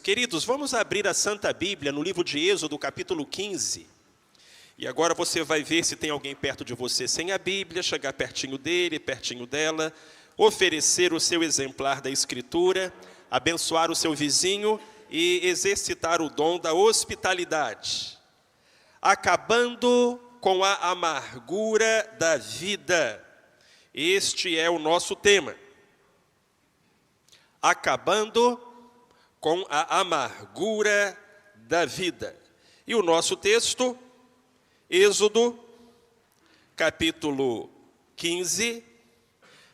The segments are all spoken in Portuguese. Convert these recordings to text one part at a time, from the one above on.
Queridos, vamos abrir a Santa Bíblia no livro de Êxodo, capítulo 15. E agora você vai ver se tem alguém perto de você sem a Bíblia, chegar pertinho dele, pertinho dela, oferecer o seu exemplar da Escritura, abençoar o seu vizinho e exercitar o dom da hospitalidade. Acabando com a amargura da vida. Este é o nosso tema. Acabando com a amargura da vida. E o nosso texto, Êxodo, capítulo 15,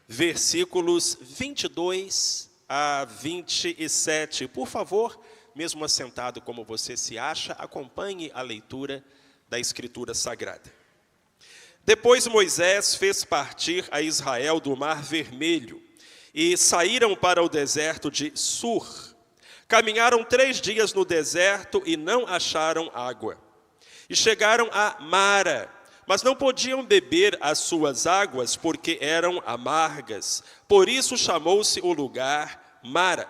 versículos 22 a 27. Por favor, mesmo assentado como você se acha, acompanhe a leitura da Escritura Sagrada. Depois Moisés fez partir a Israel do Mar Vermelho e saíram para o deserto de Sur. Caminharam 3 dias no deserto e não acharam água. E chegaram a Mara, mas não podiam beber as suas águas porque eram amargas. Por isso chamou-se o lugar Mara.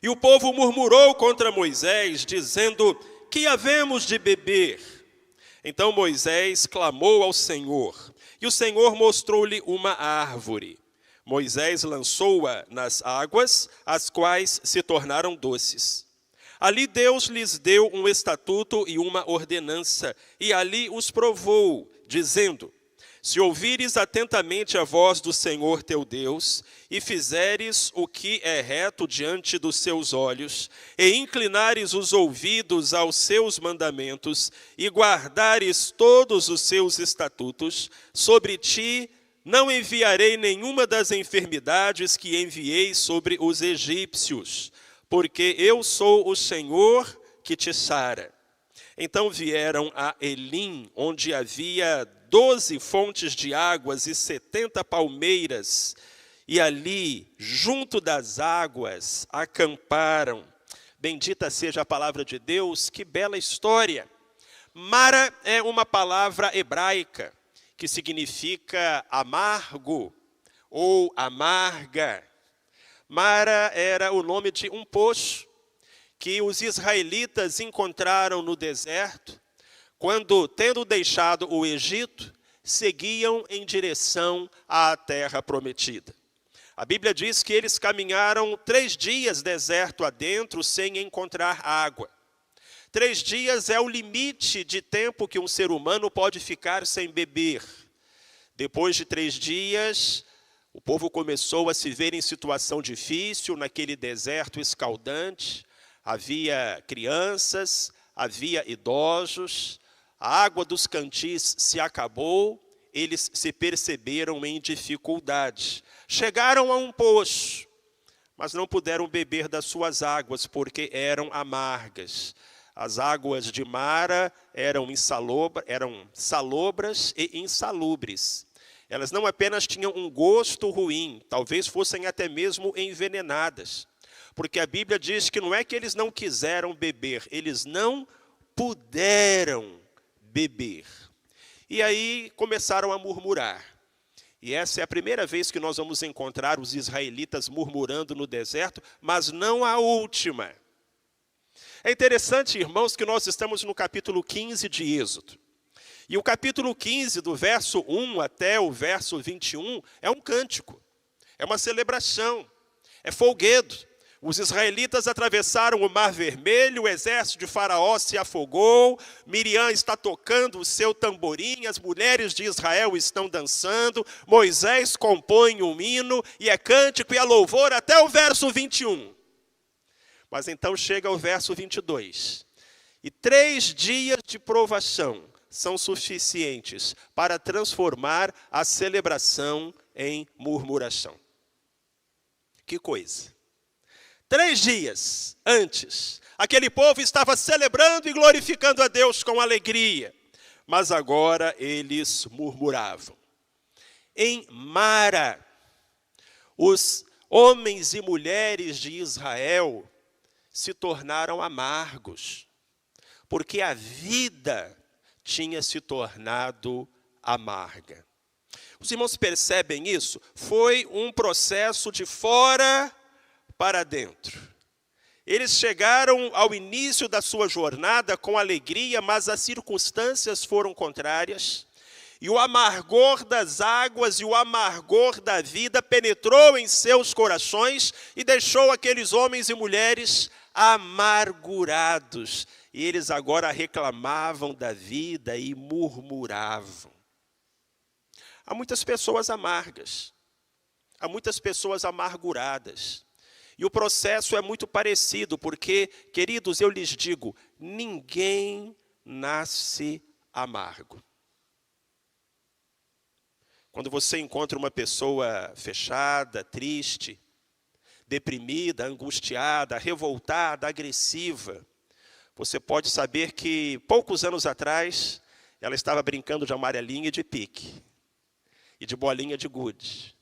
E o povo murmurou contra Moisés, dizendo: que havemos de beber? Então Moisés clamou ao Senhor, e o Senhor mostrou-lhe uma árvore. Moisés lançou-a nas águas, as quais se tornaram doces. Ali Deus lhes deu um estatuto e uma ordenança, e ali os provou, dizendo: se ouvires atentamente a voz do Senhor teu Deus, e fizeres o que é reto diante dos seus olhos, e inclinares os ouvidos aos seus mandamentos, e guardares todos os seus estatutos, sobre ti não enviarei nenhuma das enfermidades que enviei sobre os egípcios, porque eu sou o Senhor que te sara. Então vieram a Elim, onde havia 12 fontes de águas e 70 palmeiras, e ali, junto das águas, acamparam. Bendita seja a palavra de Deus, que bela história. Mara é uma palavra hebraica, que significa amargo ou amarga. Mara era o nome de um poço que os israelitas encontraram no deserto, quando, tendo deixado o Egito, seguiam em direção à terra prometida. A Bíblia diz que eles caminharam 3 dias deserto adentro sem encontrar água. 3 dias é o limite de tempo que um ser humano pode ficar sem beber. Depois de 3 dias, o povo começou a se ver em situação difícil, naquele deserto escaldante. Havia crianças, havia idosos, a água dos cantis se acabou, eles se perceberam em dificuldade. Chegaram a um poço, mas não puderam beber das suas águas, porque eram amargas. As águas de Mara eram salobras e insalubres. Elas não apenas tinham um gosto ruim, talvez fossem até mesmo envenenadas. Porque a Bíblia diz que não é que eles não quiseram beber, eles não puderam beber. E aí começaram a murmurar. E essa é a primeira vez que nós vamos encontrar os israelitas murmurando no deserto, mas não a última. É interessante, irmãos, que nós estamos no capítulo 15 de Êxodo. E o capítulo 15, do verso 1 até o verso 21, é um cântico, é uma celebração, é folguedo. Os israelitas atravessaram o Mar Vermelho, o exército de Faraó se afogou, Miriam está tocando o seu tamborim, as mulheres de Israel estão dançando, Moisés compõe um hino, e é cântico e é louvor até o verso 21. Mas então chega o verso 22. E 3 dias de provação são suficientes para transformar a celebração em murmuração. Que coisa! 3 dias antes, aquele povo estava celebrando e glorificando a Deus com alegria. Mas agora eles murmuravam. Em Mara, os homens e mulheres de Israel se tornaram amargos, porque a vida tinha se tornado amarga. Os irmãos percebem isso? Foi um processo de fora para dentro. Eles chegaram ao início da sua jornada com alegria, mas as circunstâncias foram contrárias. E o amargor das águas e o amargor da vida penetrou em seus corações e deixou aqueles homens e mulheres amargurados. E eles agora reclamavam da vida e murmuravam. Há muitas pessoas amargas, há muitas pessoas amarguradas. E o processo é muito parecido, porque, queridos, eu lhes digo, ninguém nasce amargo. Quando você encontra uma pessoa fechada, triste, deprimida, angustiada, revoltada, agressiva, você pode saber que, poucos anos atrás, ela estava brincando de amarelinha e de pique, e de bolinha de gude,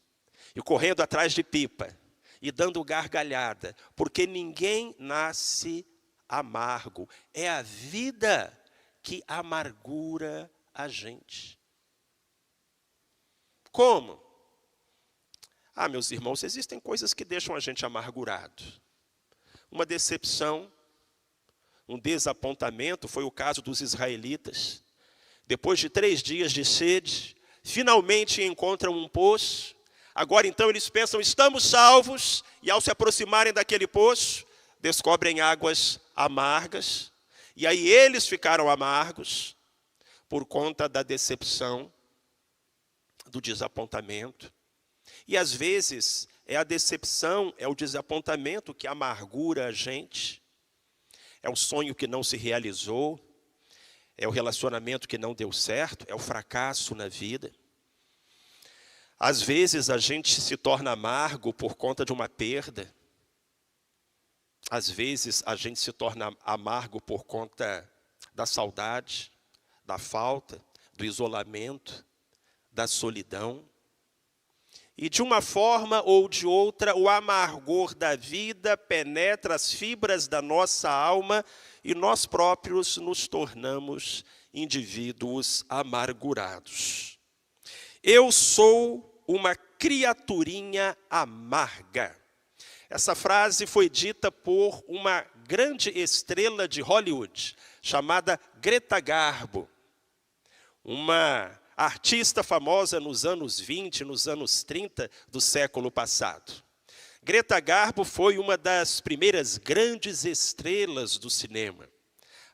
e correndo atrás de pipa, e dando gargalhada, porque ninguém nasce amargo. É a vida que amargura a gente. Como? Ah, meus irmãos, existem coisas que deixam a gente amargurado. Uma decepção, um desapontamento, foi o caso dos israelitas. Depois de 3 dias de sede, finalmente encontram um poço. Agora, então, eles pensam, estamos salvos, e ao se aproximarem daquele poço, descobrem águas amargas, e aí eles ficaram amargos por conta da decepção, do desapontamento. E às vezes é a decepção, é o desapontamento que amargura a gente, é o sonho que não se realizou, é o relacionamento que não deu certo, é o fracasso na vida. Às vezes a gente se torna amargo por conta de uma perda. Às vezes a gente se torna amargo por conta da saudade, da falta, do isolamento, da solidão. E de uma forma ou de outra, o amargor da vida penetra as fibras da nossa alma e nós próprios nos tornamos indivíduos amargurados. Eu sou uma criaturinha amarga. Essa frase foi dita por uma grande estrela de Hollywood, chamada Greta Garbo. Uma artista famosa nos anos 20, nos anos 30 do século passado. Greta Garbo foi uma das primeiras grandes estrelas do cinema.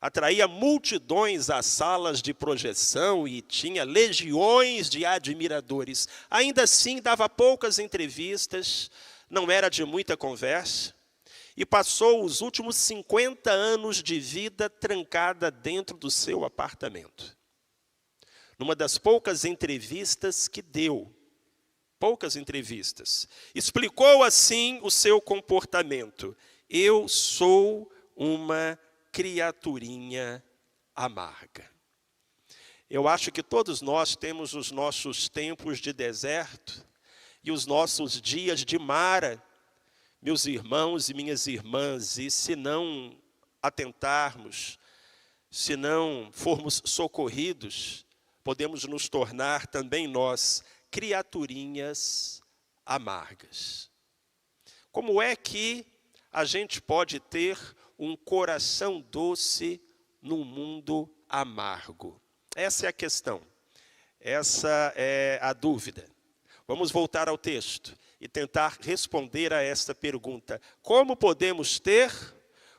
Atraía multidões às salas de projeção e tinha legiões de admiradores. Ainda assim, dava poucas entrevistas, não era de muita conversa, e passou os últimos 50 anos de vida trancada dentro do seu apartamento. Numa das poucas entrevistas que deu, explicou assim o seu comportamento. Eu sou uma criaturinha amarga. Eu acho que todos nós temos os nossos tempos de deserto e os nossos dias de mara, meus irmãos e minhas irmãs, e se não atentarmos, se não formos socorridos, podemos nos tornar também nós criaturinhas amargas. Como é que a gente pode ter um coração doce num mundo amargo? Essa é a questão, essa é a dúvida. Vamos voltar ao texto e tentar responder a esta pergunta. Como podemos ter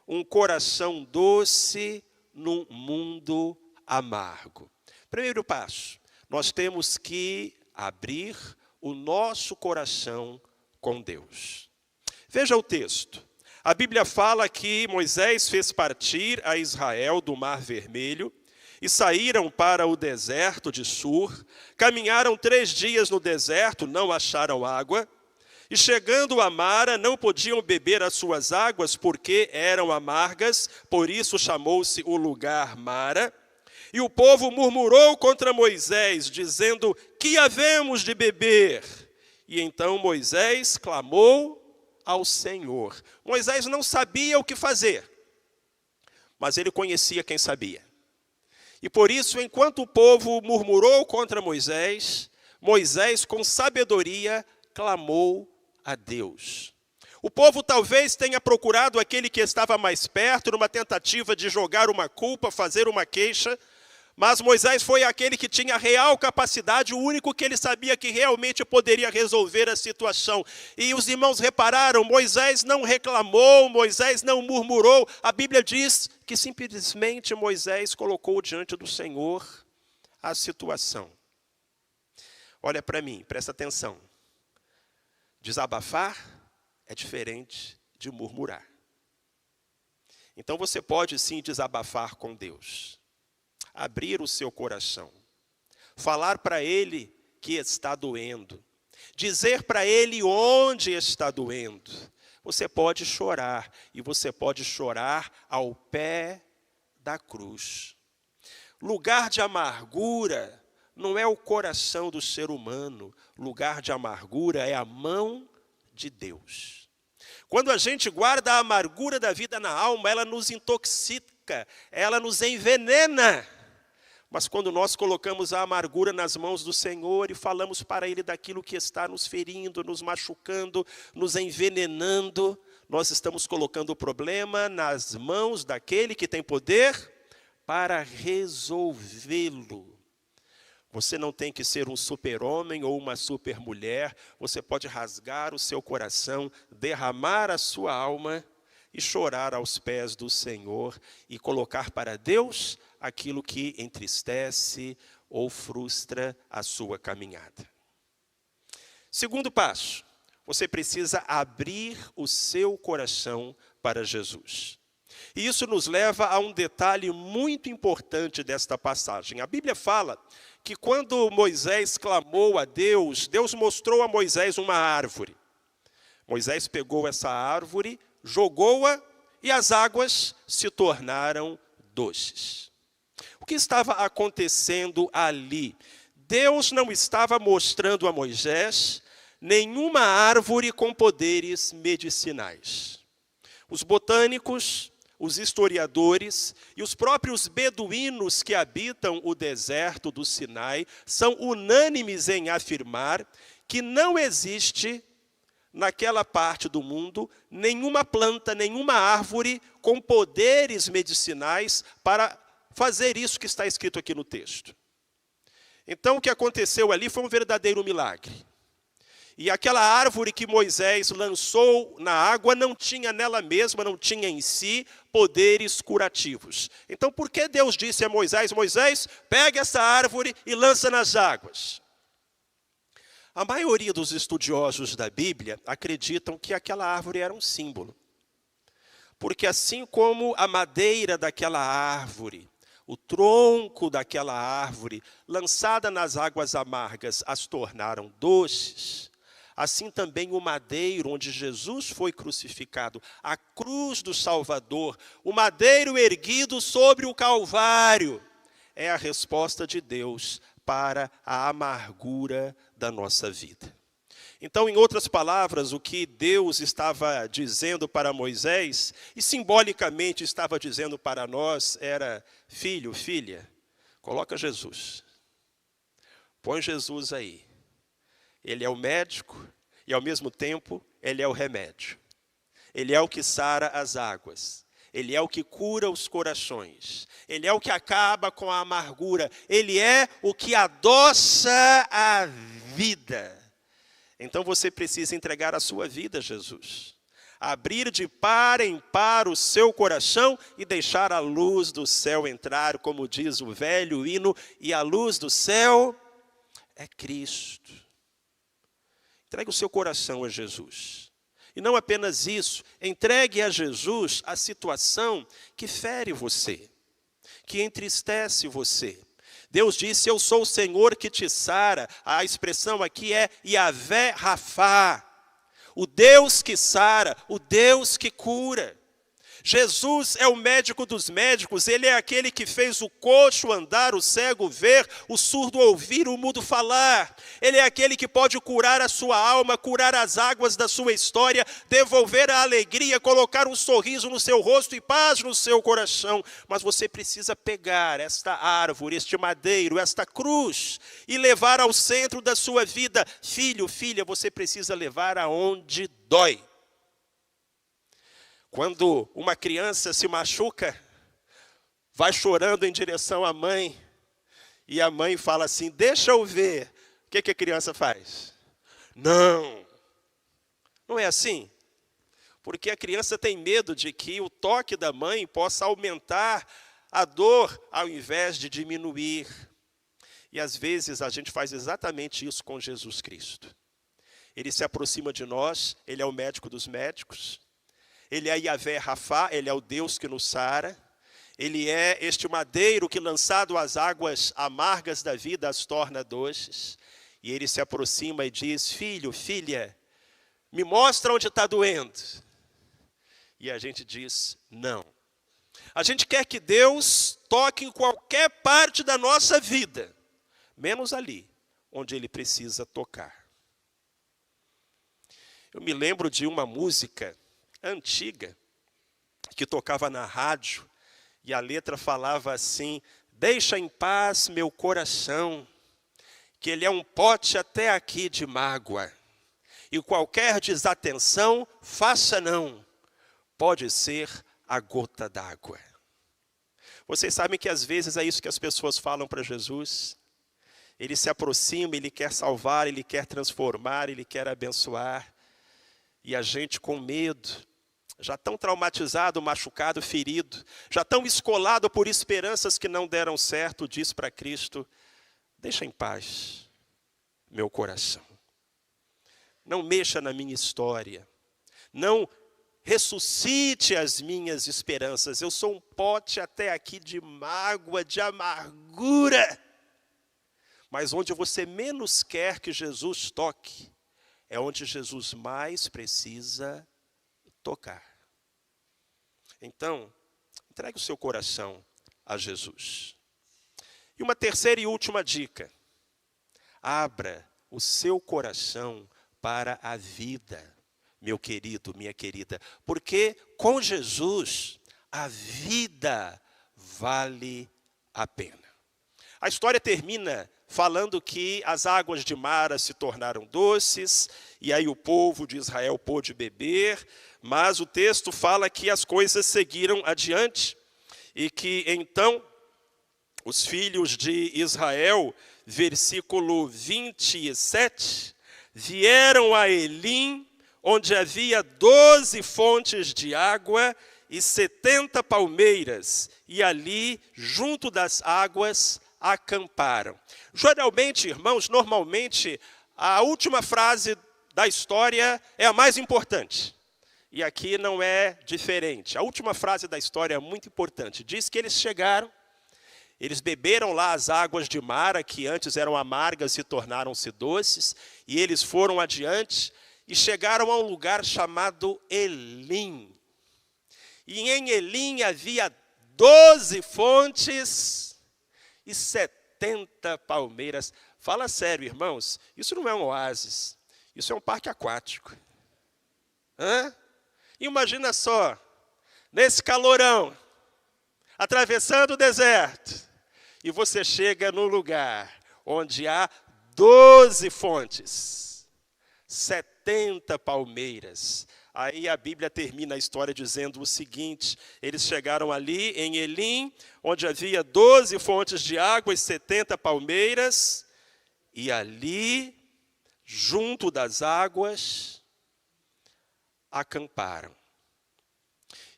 um coração doce num mundo amargo? Primeiro passo, nós temos que abrir o nosso coração com Deus. Veja o texto. A Bíblia fala que Moisés fez partir a Israel do Mar Vermelho e saíram para o deserto de Sur. Caminharam 3 dias no deserto, não acharam água. E chegando a Mara, não podiam beber as suas águas porque eram amargas, por isso chamou-se o lugar Mara. E o povo murmurou contra Moisés, dizendo, que havemos de beber? E então Moisés clamou ao Senhor. Moisés não sabia o que fazer, mas ele conhecia quem sabia. E por isso, enquanto o povo murmurou contra Moisés, Moisés, com sabedoria, clamou a Deus. O povo talvez tenha procurado aquele que estava mais perto, numa tentativa de jogar uma culpa, fazer uma queixa, mas Moisés foi aquele que tinha real capacidade, o único que ele sabia que realmente poderia resolver a situação. E os irmãos repararam, Moisés não reclamou, Moisés não murmurou. A Bíblia diz que simplesmente Moisés colocou diante do Senhor a situação. Olha para mim, presta atenção. Desabafar é diferente de murmurar. Então você pode sim desabafar com Deus. Abrir o seu coração. Falar para Ele que está doendo. Dizer para Ele onde está doendo. Você pode chorar. E você pode chorar ao pé da cruz. Lugar de amargura não é o coração do ser humano. Lugar de amargura é a mão de Deus. Quando a gente guarda a amargura da vida na alma, ela nos intoxica, ela nos envenena. Mas quando nós colocamos a amargura nas mãos do Senhor e falamos para Ele daquilo que está nos ferindo, nos machucando, nos envenenando, nós estamos colocando o problema nas mãos daquele que tem poder para resolvê-lo. Você não tem que ser um super-homem ou uma super-mulher. Você pode rasgar o seu coração, derramar a sua alma e chorar aos pés do Senhor e colocar para Deus aquilo que entristece ou frustra a sua caminhada. Segundo passo, você precisa abrir o seu coração para Jesus. E isso nos leva a um detalhe muito importante desta passagem. A Bíblia fala que quando Moisés clamou a Deus, Deus mostrou a Moisés uma árvore. Moisés pegou essa árvore, jogou-a e as águas se tornaram doces. O que estava acontecendo ali? Deus não estava mostrando a Moisés nenhuma árvore com poderes medicinais. Os botânicos, os historiadores e os próprios beduínos que habitam o deserto do Sinai são unânimes em afirmar que não existe naquela parte do mundo nenhuma planta, nenhuma árvore com poderes medicinais para fazer isso que está escrito aqui no texto. Então o que aconteceu ali foi um verdadeiro milagre. E aquela árvore que Moisés lançou na água não tinha nela mesma, não tinha em si poderes curativos. Então por que Deus disse a Moisés, Moisés, pega essa árvore e lança nas águas? A maioria dos estudiosos da Bíblia acreditam que aquela árvore era um símbolo. Porque assim como a madeira daquela árvore, o tronco daquela árvore, lançada nas águas amargas, as tornaram doces, assim também o madeiro onde Jesus foi crucificado, a cruz do Salvador, o madeiro erguido sobre o Calvário, é a resposta de Deus para a amargura da nossa vida. Então, em outras palavras, o que Deus estava dizendo para Moisés, e simbolicamente estava dizendo para nós, era, filho, filha, coloca Jesus. Põe Jesus aí. Ele é o médico e, ao mesmo tempo, ele é o remédio. Ele é o que sara as águas. Ele é o que cura os corações. Ele é o que acaba com a amargura. Ele é o que adoça a vida. Então você precisa entregar a sua vida a Jesus. Abrir de par em par o seu coração e deixar a luz do céu entrar, como diz o velho hino, e a luz do céu é Cristo. Entregue o seu coração a Jesus. E não apenas isso, entregue a Jesus a situação que fere você, que entristece você. Deus disse, eu sou o Senhor que te sara. A expressão aqui é Yahvé Rafá. O Deus que sara, o Deus que cura. Jesus é o médico dos médicos, Ele é aquele que fez o coxo andar, o cego ver, o surdo ouvir, o mudo falar. Ele é aquele que pode curar a sua alma, curar as águas da sua história, devolver a alegria, colocar um sorriso no seu rosto e paz no seu coração. Mas você precisa pegar esta árvore, este madeiro, esta cruz e levar ao centro da sua vida. Filho, filha, você precisa levar aonde dói. Quando uma criança se machuca, vai chorando em direção à mãe, e a mãe fala assim, deixa eu ver. O que a criança faz? Não. Não é assim? Porque a criança tem medo de que o toque da mãe possa aumentar a dor ao invés de diminuir. E às vezes a gente faz exatamente isso com Jesus Cristo. Ele se aproxima de nós, ele é o médico dos médicos, ele é Yahvé Rafá, ele é o Deus que nos sara, ele é este madeiro que, lançado às águas amargas da vida, as torna doces. E ele se aproxima e diz, filho, filha, me mostra onde está doendo. E a gente diz, não. A gente quer que Deus toque em qualquer parte da nossa vida, menos ali, onde Ele precisa tocar. Eu me lembro de uma música antiga, que tocava na rádio, e a letra falava assim, deixa em paz meu coração, que ele é um pote até aqui de mágoa, e qualquer desatenção, faça não, pode ser a gota d'água. Vocês sabem que às vezes é isso que as pessoas falam para Jesus? Ele se aproxima, ele quer salvar, ele quer transformar, ele quer abençoar. E a gente com medo, já tão traumatizado, machucado, ferido, já tão escolado por esperanças que não deram certo, diz para Cristo, deixa em paz meu coração. Não mexa na minha história. Não ressuscite as minhas esperanças. Eu sou um pote até aqui de mágoa, de amargura. Mas onde você menos quer que Jesus toque, é onde Jesus mais precisa tocar. Então, entregue o seu coração a Jesus. E uma terceira e última dica. Abra o seu coração para a vida, meu querido, minha querida. Porque com Jesus, a vida vale a pena. A história termina falando que as águas de Mara se tornaram doces, e aí o povo de Israel pôde beber, mas o texto fala que as coisas seguiram adiante, e que então os filhos de Israel, versículo 27, vieram a Elim, onde havia 12 fontes de água e 70 palmeiras, e ali, junto das águas, acamparam. Geralmente, irmãos, normalmente, a última frase da história é a mais importante. E aqui não é diferente. A última frase da história é muito importante. Diz que eles chegaram, eles beberam lá as águas de Mara, que antes eram amargas e tornaram-se doces, e eles foram adiante e chegaram a um lugar chamado Elim. E em Elim havia 12 fontes e 70 palmeiras. Fala sério, irmãos, isso não é um oásis, isso é um parque aquático. Imagina só, nesse calorão, atravessando o deserto, e você chega num lugar onde há 12 fontes, 70 palmeiras. Aí a Bíblia termina a história dizendo o seguinte, eles chegaram ali em Elim, onde havia 12 fontes de água e 70 palmeiras, e ali, junto das águas, acamparam.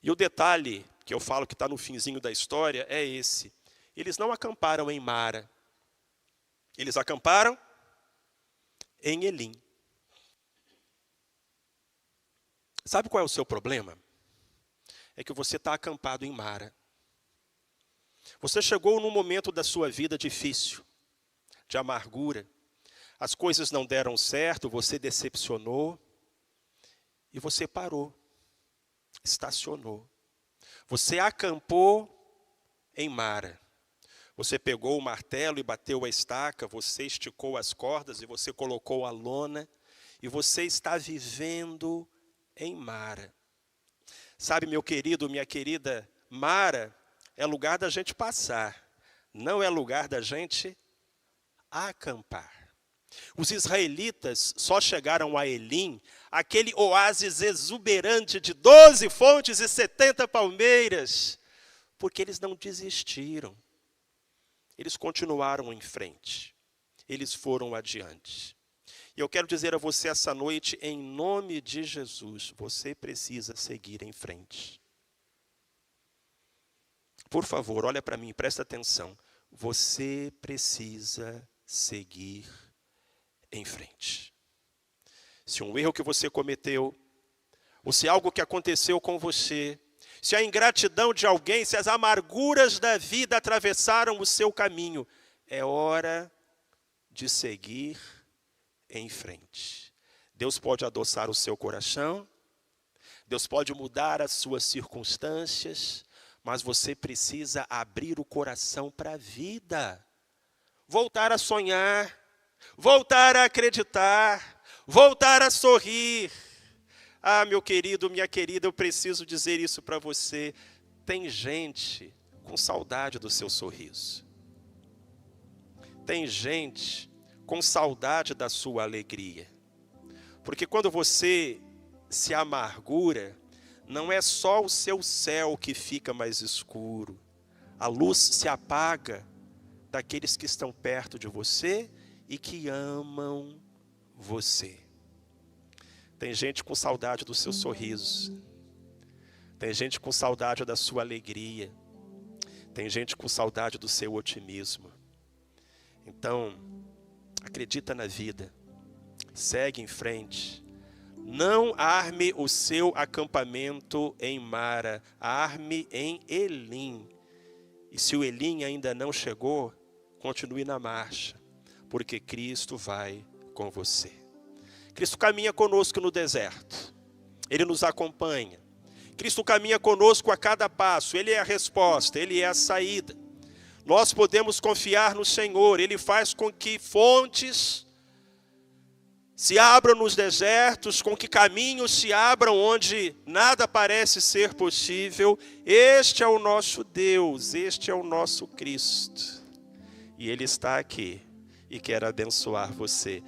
E o detalhe que eu falo que está no finzinho da história é esse. Eles não acamparam em Mara, eles acamparam em Elim. Sabe qual é o seu problema? É que você está acampado em Mara. Você chegou num momento da sua vida difícil, de amargura. As coisas não deram certo, você decepcionou. E você parou, estacionou. Você acampou em Mara. Você pegou o martelo e bateu a estaca, você esticou as cordas e você colocou a lona. E você está vivendo em Mara. Sabe, meu querido, minha querida, Mara é lugar da gente passar, não é lugar da gente acampar. Os israelitas só chegaram a Elim, aquele oásis exuberante de 12 fontes e 70 palmeiras, porque eles não desistiram. Eles continuaram em frente. Eles foram adiante. E eu quero dizer a você essa noite, em nome de Jesus, você precisa seguir em frente. Por favor, olha para mim, presta atenção. Você precisa seguir em frente. Se um erro que você cometeu, ou se algo que aconteceu com você, se a ingratidão de alguém, se as amarguras da vida atravessaram o seu caminho, é hora de seguir em frente. Deus pode adoçar o seu coração, Deus pode mudar as suas circunstâncias, mas você precisa abrir o coração para a vida. Voltar a sonhar, voltar a acreditar, voltar a sorrir. Ah, meu querido, minha querida, eu preciso dizer isso para você. Tem gente com saudade do seu sorriso. Tem gente com saudade da sua alegria. Porque quando você se amargura, não é só o seu céu que fica mais escuro. A luz se apaga daqueles que estão perto de você e que amam você. Tem gente com saudade do seu sorriso. Tem gente com saudade da sua alegria. Tem gente com saudade do seu otimismo. Então, acredita na vida. Segue em frente. Não arme o seu acampamento em Mara. Arme em Elim. E se o Elim ainda não chegou, continue na marcha. Porque Cristo vai com você. Cristo caminha conosco no deserto. Ele nos acompanha. Cristo caminha conosco a cada passo. Ele é a resposta, Ele é a saída. Nós podemos confiar no Senhor. Ele faz com que fontes se abram nos desertos, com que caminhos se abram onde nada parece ser possível. Este é o nosso Deus, este é o nosso Cristo. E Ele está aqui e quer abençoar você.